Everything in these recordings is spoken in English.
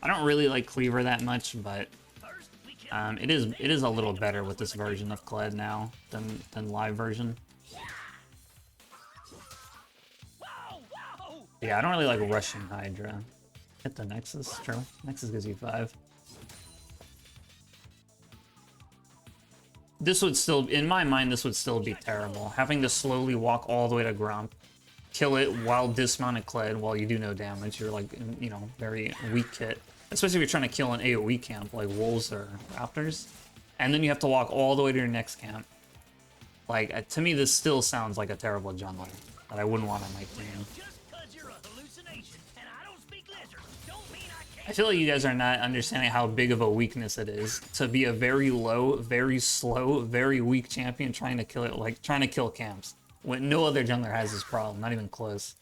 don't really like Cleaver that much, but it is a little better with this version of Kled now than live version. Yeah, I don't really like rushing Hydra. Hit the Nexus, true. Nexus gives you 5. This would still, in my mind, this would still be terrible. Having to slowly walk all the way to Gromp, kill it while dismounted Kled while you do no damage. You're like, you know, very weak kit. Especially if you're trying to kill an AoE camp like Wolves or Raptors. And then you have to walk all the way to your next camp. Like, to me, this still sounds like a terrible jungler that I wouldn't want on my team. I feel like you guys are not understanding how big of a weakness it is to be a very low, very slow, very weak champion trying to kill it, like trying to kill camps. When no other jungler has this problem, not even close.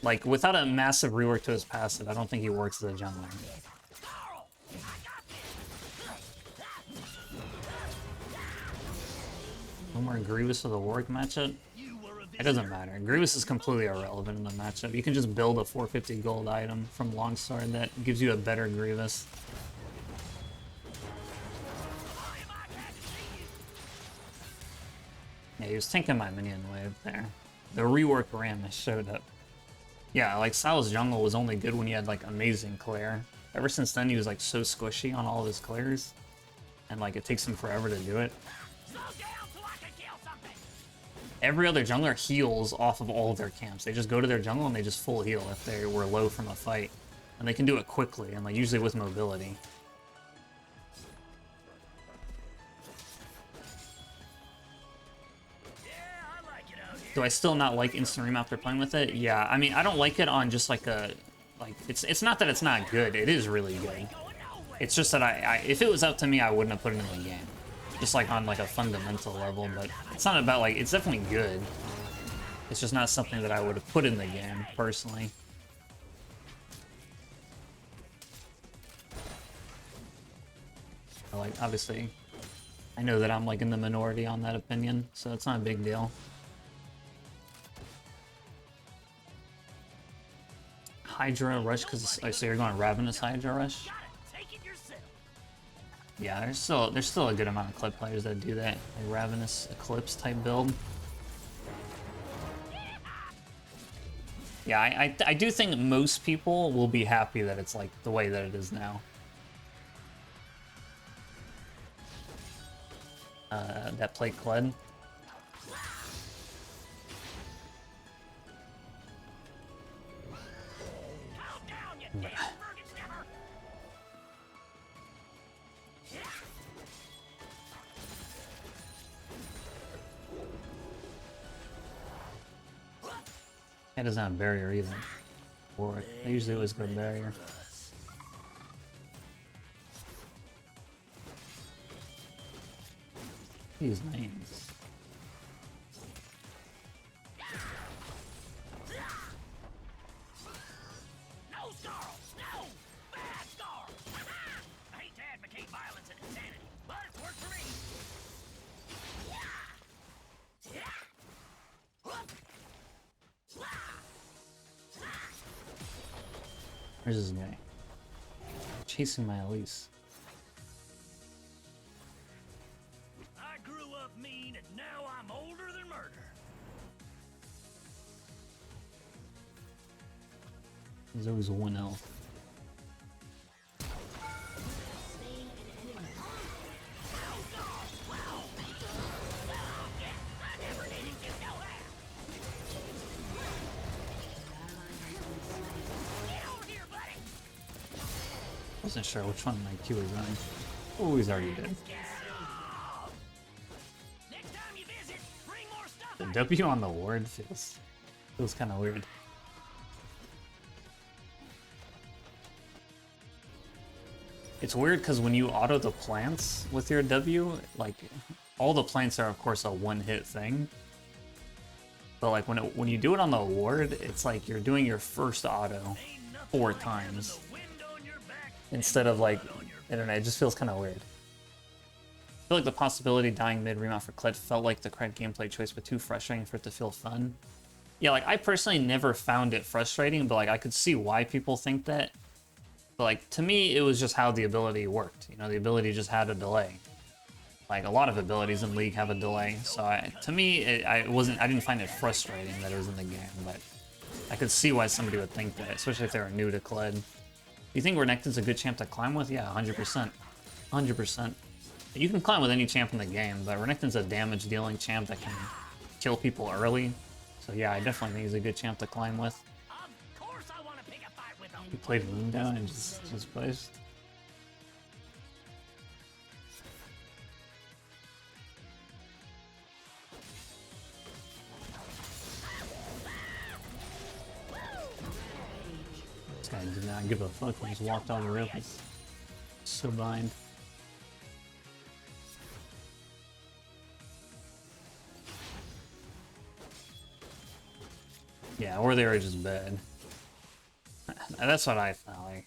Like, without a massive rework to his passive, I don't think he works as a jungler. No more Grievous for the Warwick matchup? It doesn't matter. Grievous is completely irrelevant in the matchup. You can just build a 450 gold item from Longsword that gives you a better Grievous. Yeah, he was tanking my minion wave there. The rework Ram showed up. Yeah, like Sal's jungle was only good when he had like amazing clear. Ever since then he was like so squishy on all of his clears. And like it takes him forever to do it. Every other jungler heals off of all of their camps. They just go to their jungle and they just full heal if they were low from a fight. And they can do it quickly and like usually with mobility. Do I still not like instant ream after playing with it? Yeah, I mean, I don't like it on just like a... Like, it's not that it's not good. It is really good. It's just that if it was up to me, I wouldn't have put it in the game. Just like on like a fundamental level, but it's not about like, it's definitely good. It's just not something that I would have put in the game, personally. Like, obviously, I know that I'm like in the minority on that opinion, so it's not a big deal. Hydra Rush, because I say you're going Ravenous Hydra Rush. Yeah, there's still a good amount of Kled players that do that, a Ravenous Eclipse type build. Yeah, I do think most people will be happy that it's like the way that it is now. That play Kled. It doesn't have barrier either. Or they usually always go barrier. These names. Where's this guy? Chasing my Elise. I grew up mean and now I'm older than murder. There's always one elf. Wasn't sure which one my Q was running. Oh, he's already dead. The W on the ward feels kind of weird. It's weird because when you auto the plants with your W, like all the plants are of course a one-hit thing. But like when you do it on the ward, it's like you're doing your first auto 4 times. Instead of like, I don't know, it just feels kind of weird. I feel like the possibility dying mid-remount for Kled felt like the correct gameplay choice, but too frustrating for it to feel fun. Yeah, like I personally never found it frustrating, but like I could see why people think that. But like to me, it was just how the ability worked. You know, the ability just had a delay. Like a lot of abilities in League have a delay. So to me, I didn't find it frustrating that it was in the game, but I could see why somebody would think that, especially if they were new to Kled. Do you think Renekton's a good champ to climb with? Yeah, 100%. 100%. You can climb with any champ in the game, but Renekton's a damage-dealing champ that can kill people early. So yeah, I definitely think he's a good champ to climb with. Of course I want to pick a fight with them. He played Moon down and just pushed. This guy did not give a fuck. He just walked all the rip. So bind. Yeah, or they were just bad. That's what I felt like.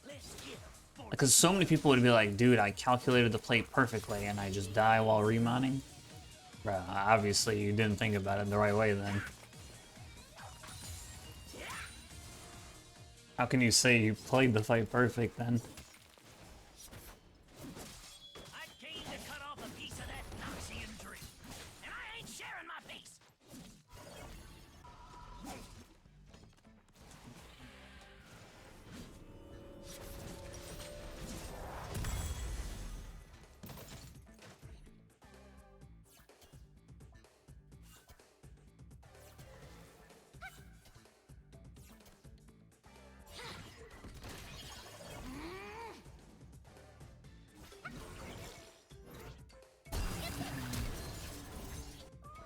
Because so many people would be like, dude, I calculated the play perfectly and I just die while remounting. Bro, obviously you didn't think about it the right way then. How can you say you played the fight perfect then? I came to cut off a piece of that Noxian tree, and I ain't sharing my piece.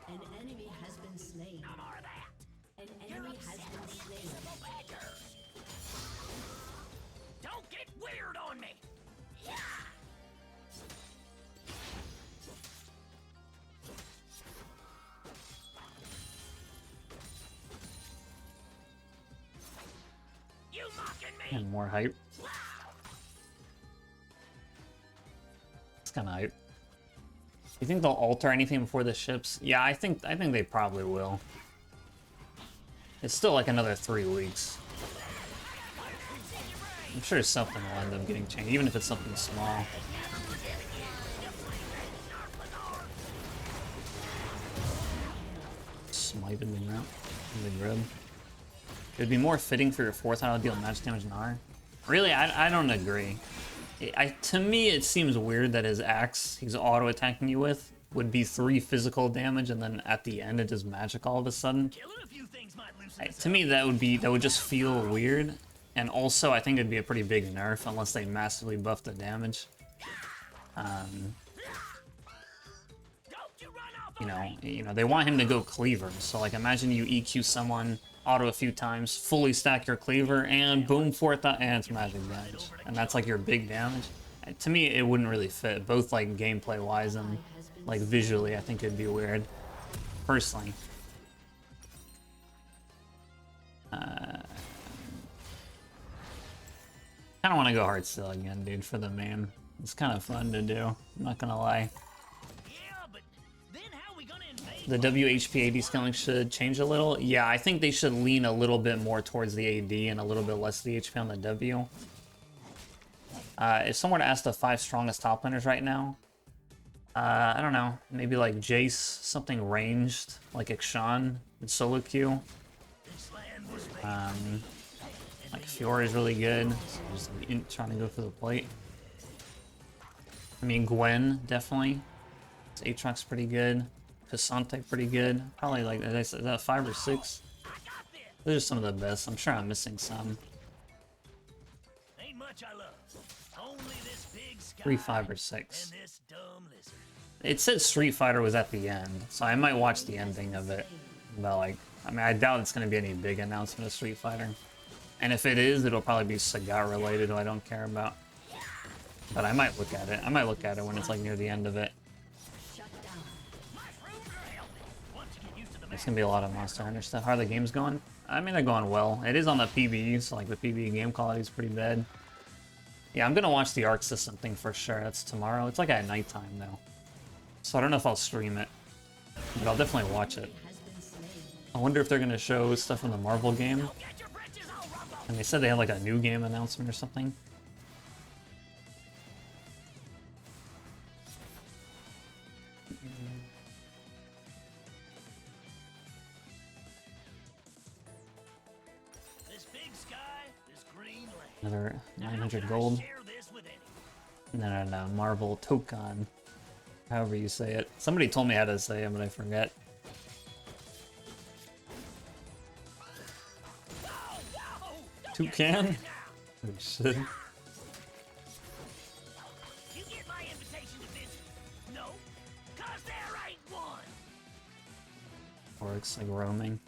An enemy has been slain. No more of that. An enemy has been slain. Don't get weird on me. Yeah. You mocking me? And more hype. It's kind of hype. You think they'll alter anything before the ships? Yeah, I think they probably will. It's still like another 3 weeks. I'm sure something will end up getting changed, even if it's something small. Smite in the ground, in the grub. It'd be more fitting for your 4th auto deal magic damage in R. Really, I don't agree. To me, it seems weird that his axe he's auto attacking you with would be 3 physical damage, and then at the end it does magic all of a sudden. Killing a few things might loosen us To me, that would just feel weird, and also I think it'd be a pretty big nerf unless they massively buff the damage. Don't you run off on me. You know, they want him to go cleaver. So like, imagine you EQ someone, auto a few times, fully stack your cleaver, and boom, 4th and it's magic damage, and that's like your big damage. To me, it wouldn't really fit, both like gameplay wise and like visually. I think it'd be weird, personally. Kind of want to go Heartsteel again, dude, for the meme. It's kind of fun to do. I'm not gonna lie. Yeah, but then how we gonna invade? The WHP AD scaling should change a little. Yeah, I think they should lean a little bit more towards the AD and a little bit less the HP on the W. If someone asked the 5 strongest top laners right now, I don't know, maybe like Jace, something ranged, like Ikshan and solo queue. Like Fiora is really good, so just trying to go for the plate. I mean, Gwen, definitely. Aatrox's pretty good. Pisante pretty good. Probably like, as I said, is that 5 or 6? Those are some of the best. I'm sure I'm missing some. Ain't much I love. Only this big sky 3, 5, or 6. and this dumb lizard. It said Street Fighter was at the end, so I might watch the ending of it. But like, I mean, I doubt it's going to be any big announcement of Street Fighter. And if it is, it'll probably be Sagat related, who I don't care about. But I might look at it. I might look at it when it's like near the end of it. There's gonna be a lot of Monster Hunter stuff. How are the games going? I mean, they're going well. It is on the PBE, so like the PBE game quality is pretty bad. Yeah, I'm gonna watch the Arc System thing for sure. That's tomorrow. It's like at nighttime though, so I don't know if I'll stream it, but I'll definitely watch it. I wonder if they're gonna show stuff from the Marvel game. And they said they had like a new game announcement or something. Another 900 gold. Share this with anyone. No, Marvel Tokan. However you say it. Somebody told me how to say it, but I forget. Toucan? Oh shit. You get my invitation to visit? No, 'cause there ain't one. Orcs like roaming.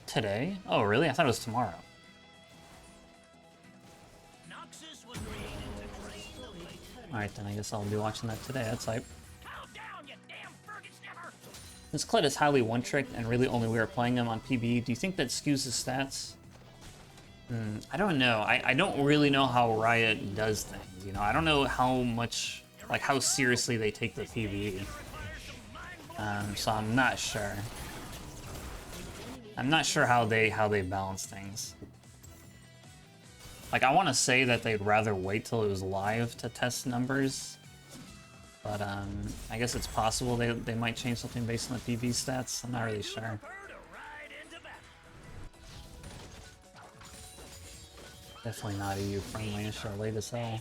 Today? Oh really? I thought it was tomorrow. Noxus was created to train. Alright then, I guess I'll be watching that today. That's hype. Calm down, you damn Fergus sniffer. This Kled is highly one-tricked, and really only we are playing him on PBE. Do you think that skews his stats? I don't know. I don't really know how Riot does things, you know? I don't know how much, like, how seriously they take the PBE. So I'm not sure. I'm not sure how they balance things. Like, I want to say that they'd rather wait till it was live to test numbers. But, I guess it's possible they might change something based on the PB stats. I'm not really sure. Bird to ride into battle. Definitely not EU friendly. It's late as hell.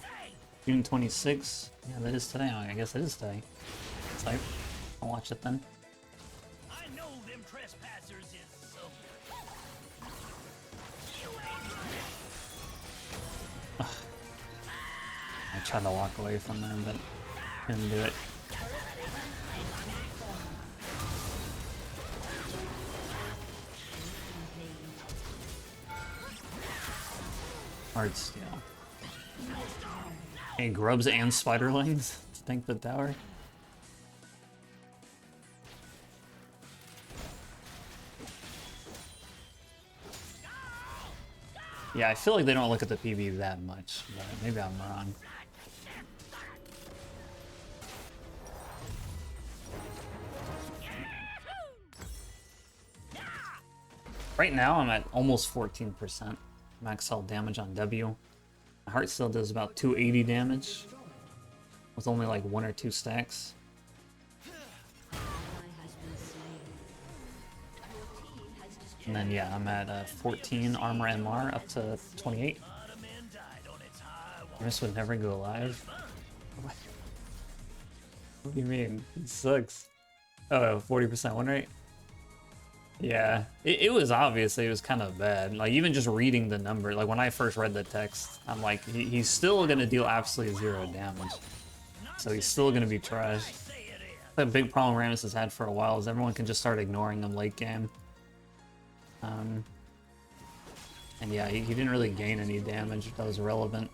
June 26th. Yeah, that is today. I guess it is today. It's like, I'll watch it then. I know them trespassers is something. You ain't running. I tried to walk away from them, but couldn't do it. Heartsteel. Hey, grubs and spiderlings. Tank the tower. Yeah, I feel like they don't look at the PB that much, but maybe I'm wrong. Right now, I'm at almost 14% max health damage on W. My heart still does about 280 damage with only like 1 or 2 stacks. And then yeah, I'm at 14 armor MR up to 28. This would never go live. What do you mean? It sucks. Oh, 40% win rate? Yeah, it was obvious it was kind of bad. Like, even just reading the number, like when I first read the text, I'm like, he's still gonna deal absolutely 0 damage. So he's still gonna be trash. The big problem Rammus has had for a while is everyone can just start ignoring him late game. And yeah, he didn't really gain any damage that was relevant.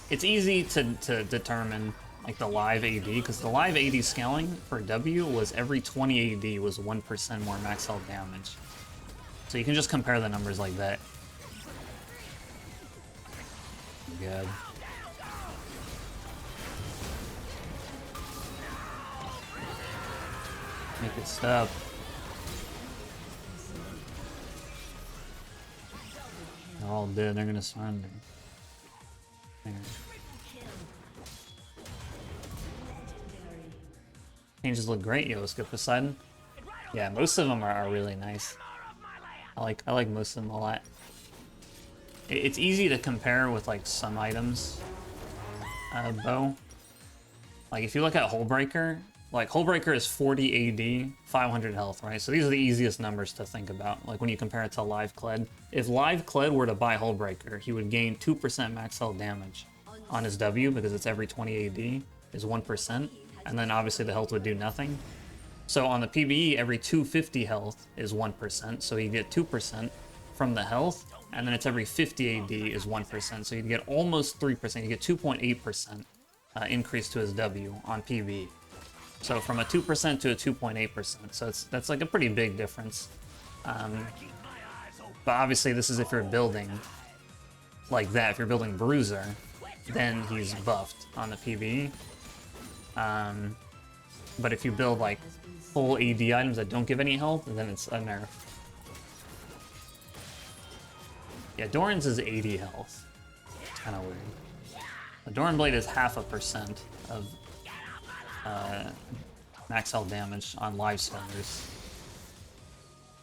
It's easy to determine like the live AD, because the live AD scaling for W was every 20 AD was 1% more max health damage. So you can just compare the numbers like that. Good. Make it stop. They're all dead, they're gonna surrender. There. Changes look great, yo, skip Poseidon. Yeah, most of them are really nice. I like most of them a lot. It's easy to compare with like some items. Bow. Like if you look at Hullbreaker, like Hullbreaker is 40 AD, 500 health, right? So these are the easiest numbers to think about, like when you compare it to Live Kled. If Live Kled were to buy Hullbreaker, he would gain 2% max health damage on his W, because it's every 20 AD is 1%, and then obviously the health would do nothing. So on the PBE, every 250 health is 1%, so you get 2% from the health, and then it's every 50 AD is 1%, so you get almost 3%, you get 2.8% increase to his W on PBE. So from a 2% to a 2.8%, so that's like a pretty big difference. But obviously this is if you're building like that. If you're building Bruiser, then he's buffed on the PBE. But if you build like full AD items that don't give any health, then it's a nerf. Yeah, Doran's is 80 health. It's kind of weird. The Doran Blade is 0.5%. of max health damage on live servers.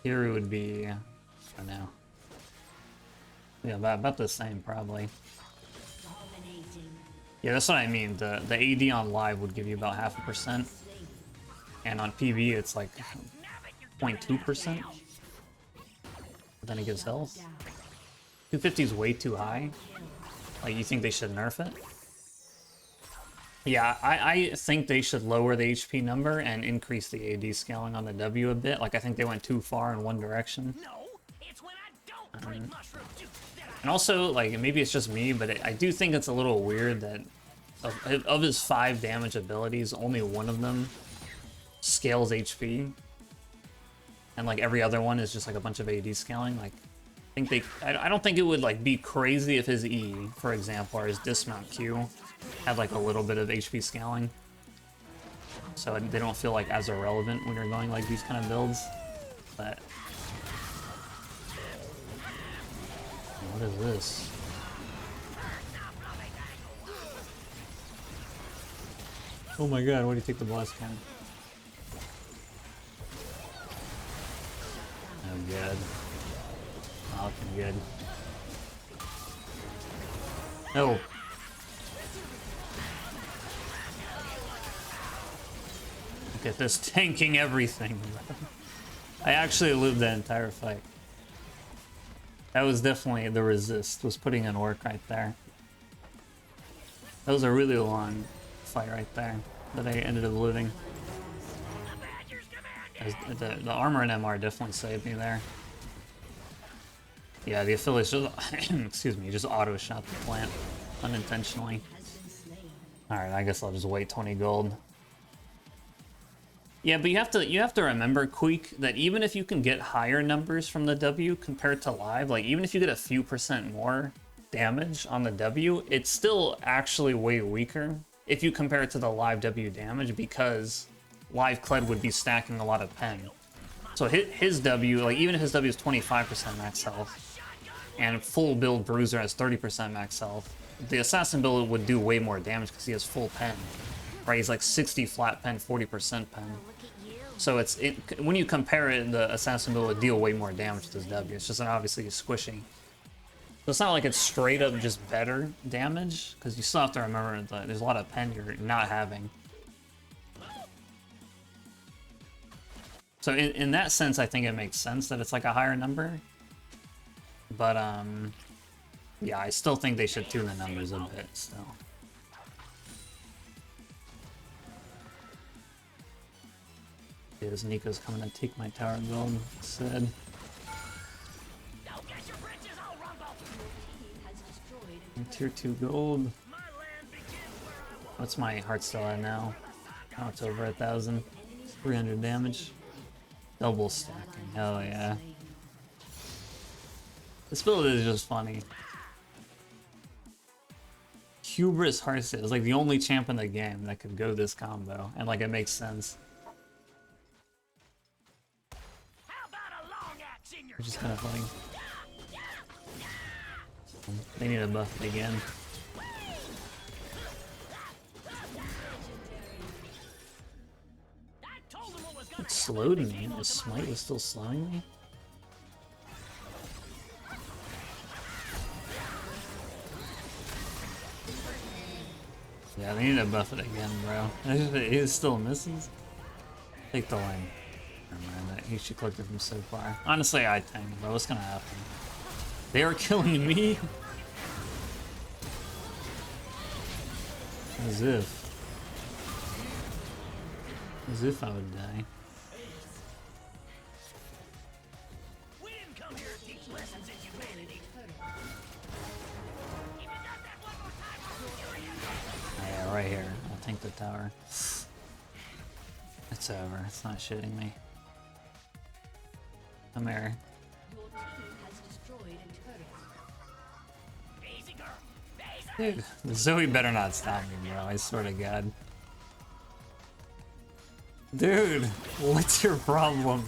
Here it would be, I don't know. Yeah, about the same probably. Yeah, that's what I mean. The AD on live would give you about 0.5%, and on PB it's like 0.2%. But then it gives health. 250 is way too high. Like, you think they should nerf it? Yeah, I think they should lower the HP number and increase the AD scaling on the W a bit. Like, I think they went too far in one direction. No, it's when I don't drink mushroom juice that I And also, like, maybe it's just me, but I do think it's a little weird that of his 5 damage abilities, only one of them scales HP. And, like, every other one is just, like, a bunch of AD scaling. Like, I don't think it would, like, be crazy if his E, for example, or his dismount Q had, like, a little bit of HP scaling. So they don't feel, like, as irrelevant when you're going, like, these kind of builds. But... what is this? Oh my god, why do you take the blast cannon? Oh good. Not looking good. No! Look at this tanking everything. I actually lived that entire fight. That was definitely the resist, was putting in work right there. That was a really long fight right there that I ended up living. The armor and MR definitely saved me there. Yeah, the affiliates just, excuse me, just auto shot the plant unintentionally. Alright, I guess I'll just wait 20 gold. Yeah, but you have to remember, Queek, that even if you can get higher numbers from the W compared to live, like even if you get a few % more damage on the W, it's still actually way weaker if you compare it to the live W damage, because live Kled would be stacking a lot of pen. So his W, like even if his W is 25% max health, and full build Bruiser has 30% max health, the Assassin build would do way more damage because he has full pen. Right, he's like 60 flat pen, 40% pen. So when you compare it, the Assassin build would deal way more damage to this W. It's just obviously squishy. So it's not like it's straight up just better damage, because you still have to remember that there's a lot of pen you're not having. So in that sense, I think it makes sense that it's like a higher number. But yeah, I still think they should tune the numbers a bit still. This Nico's coming to take my tower gold, said. Tier 2 gold. What's my Heartsteel at now? Oh, it's over 1,000. 300 damage. Double stacking, hell yeah. This build is just funny. Hubris Heartsteel is like the only champ in the game that could go this combo, and like it makes sense. Which is kind of funny. They need to buff it again. It slowed me. The smite was still slowing me. Yeah, they need to buff it again, bro. It still misses. Take the lane. Never mind, he should collect it from so far. Honestly, I tank, bro. What's gonna happen? They are killing me? As if I would die. We didn't come here to teach lessons in humanity. If it does that one more time, I'll kill you. Yeah, right here. I'll tank the tower. It's over. It's not shitting me. Come here. Your team has destroyed a turret. Easy, girl. Easy. Dude, Zoe better not stop me, bro. I swear to God. Dude, what's your problem?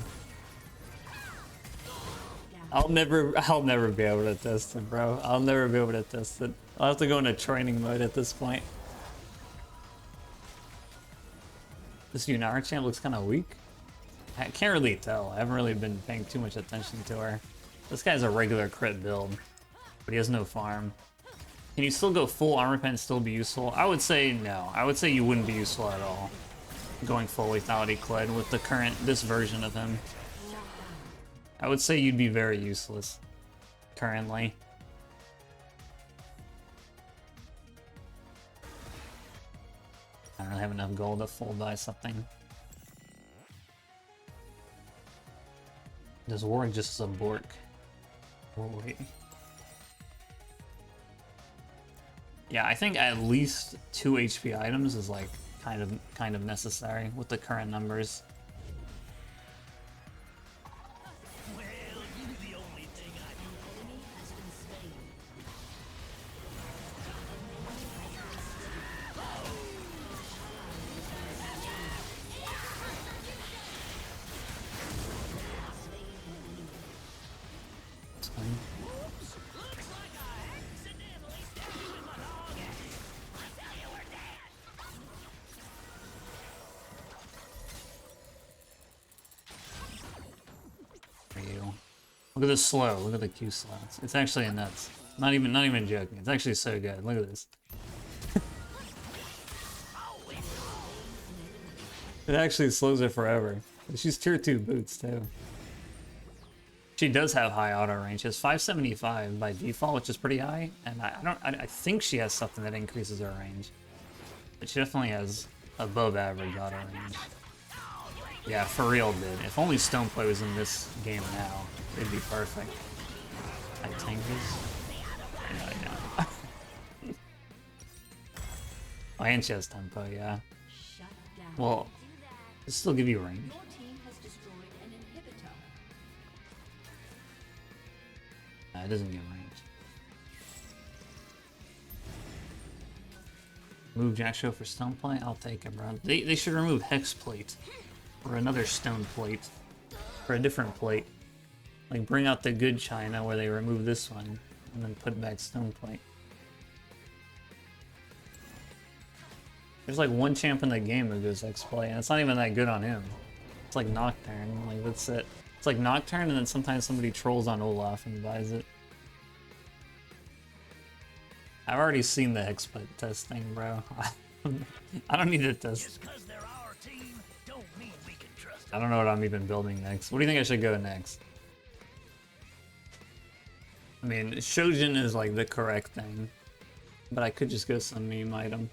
I'll never be able to test it, bro. I'll never be able to test it. I'll have to go into training mode at this point. This Yunara champ looks kind of weak. I can't really tell. I haven't really been paying too much attention to her. This guy's a regular crit build, but he has no farm. Can you still go full armor pen and still be useful? I would say no. I would say you wouldn't be useful at all going full lethality Kled with this version of him. I would say you'd be very useless currently. I don't really have enough gold to full buy something. Does Warwick just as a Bork? Oh, wait. Yeah, I think at least 2 HP items is like kind of necessary with the current numbers. Well, you the only thing I do. Enemy has been slain. It's fine. Looks like I accidentally stabbed you with my dog axe. I tell you we're dead. For you. Look at this slow. Look at the Q slots. It's actually nuts. Not even joking. It's actually so good. Look at this. It actually slows her forever. She's tier 2 boots too. She does have high auto range. She has 575 by default, which is pretty high. And I think she has something that increases her range. But she definitely has above average auto range. Yeah, for real, dude. If only Stoneplay was in this game now, it'd be perfect. I tank this. I know. Oh, and she has tempo, yeah. Shut down. Well, it still give you range. Your team has destroyed an inhibitor. It doesn't give range. Move Jack Show for stone plate? I'll take it, bro. They should remove Hex Plate. Or another stone plate. Or a different plate. Like, bring out the good China where they remove this one. And then put back stone plate. There's like one champ in the game who goes Hex Plate, and it's not even that good on him. It's like Nocturne. Like, that's it. It's like Nocturne, and then sometimes somebody trolls on Olaf and buys it. I've already seen the Hex Plate testing, bro. I don't need to test. Just because they're our team, don't mean we can trust I don't know what I'm even building next. What do you think I should go next? I mean, Shojin is like the correct thing. But I could just go some meme item.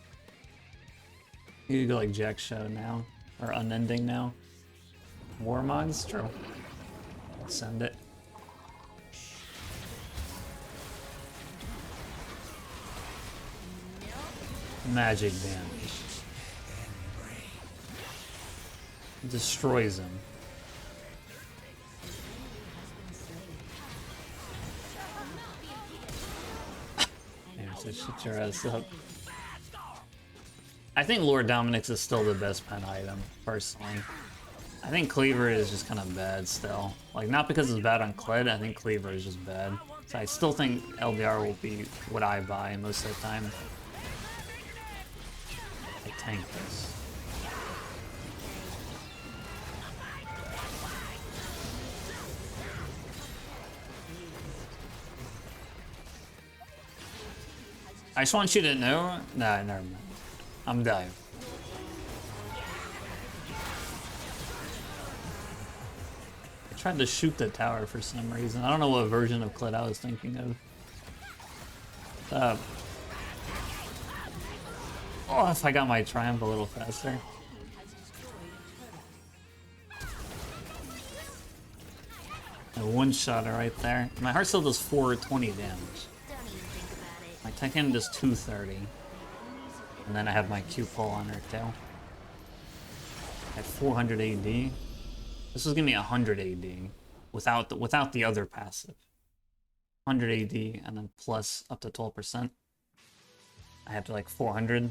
You could go like Jack Show now. Or Unending now. Warmogs? True. Send it. Magic damage. Destroys him. Yeah, so shut your ass up. I think Lord Dominic's is still the best pen item, personally. I think Cleaver is just kind of bad still. Like, not because it's bad on Kled, I think Cleaver is just bad. So I still think LDR will be what I buy most of the time. I tank this. I just want you to know... Nah, never mind. I'm dying. I tried to shoot the tower for some reason. I don't know what version of Kled I was thinking of. Oh, if I got my Triumph a little faster. A one-shotter right there. My Heartsteel does 420 damage. Don't even think about it. My Titan does 230. And then I have my Q-pull on her too. At 400 AD. This was giving me 100 AD without the other passive. 100 AD and then plus up to 12%. I have to like 400